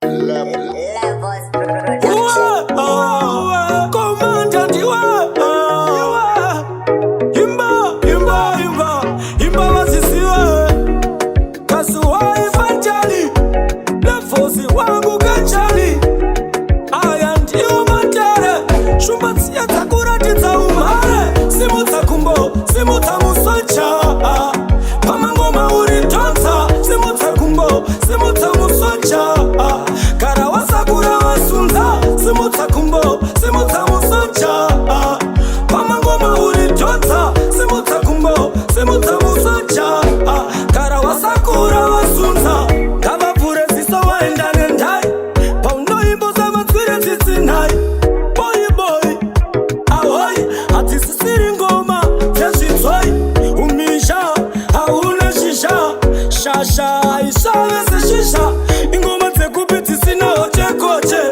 Levels Production. Comandant, imba wasisiwe kasuwa ifanjali lefosi wangu kanjali aya ndiyo matere shumbatsiya takuratidza umhare simutsakumbo simutsamusocha pamangoma uri tonsa simutsakumbo simutsamusocha kara wasakura wasunza simutsakumbo simutsamusocha pamangoma uri tonsa simutsakumbo simutsamusocha kara wasakura wasunza ngavapfure ziso waenda nendai paunoimbo zamatswire dzitsinhai boyi ahoi hatisisiri ngoma dzezvitswai umisha hauna shisha shasha isave seshisha ingoma dzekupi dzisina hochekoche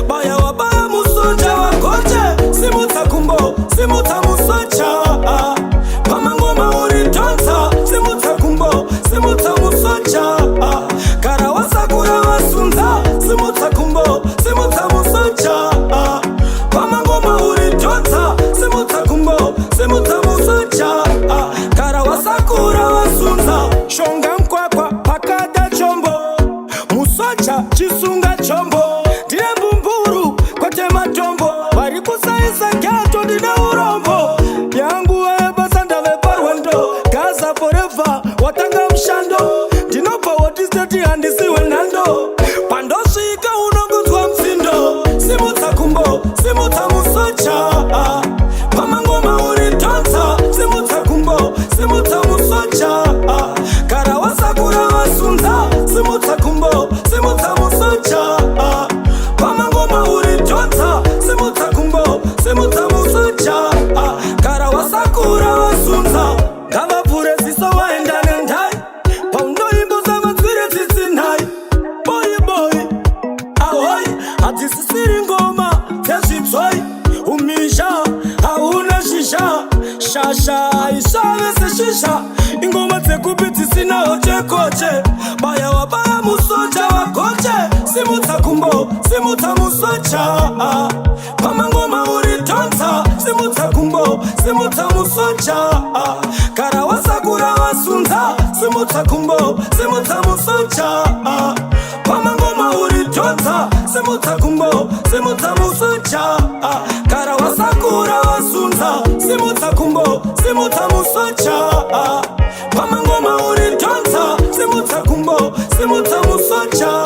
baya wabaya musonja wakoche simutsakumbo simutsamusocha pamangoma uri tonsa simutsakumbo simutsamusocha kara wasakura wasunza simutsakumbo simutsamusocha pamangoma uri tonsa simutsakumbo simutsamusocha kara wasakura wasunza shonga mkwakwa pakada chombo musocha chisunga chombo ndine mbumburu kwete matombo vari kusaisa gato ndine urombo yangu webasa ndave parwendo gaza forever watanga mushando ndinobva wotisteti handisiwe nhando pandosvika unongodzwa msindo simutsakumbo simutsamusocha pamangoma uri tonsa simutsakumbo simutsamusocha kara wasakura wasunza simutsakumbo simutsamusocha pamangoma uri tonsa simutsakumbo simutsamusocha kara wasakura wasunza ngavapfure ziso waenda nendai paunoimbo zamatswire dzitsinhai boyi ahoi hatisisiri ngoma dzezvitswai umisha hauna shisha shasha isave seshisha ingoma dzekupi dzisina hochekoche baya wabaya musocha wakoche simutsakumbo simutsamusocha pamangoma uri tonsa simutsakumbo simutsamusocha kara wasakura wasunza simutsakumbo simutsamusocha pamangoma uri tonsa simutsakumbo simutsamusocha kara wasakura wasunza simutsakumbo simutsamusocha pamangoma uri tonsa simutsakumbo simutsamusocha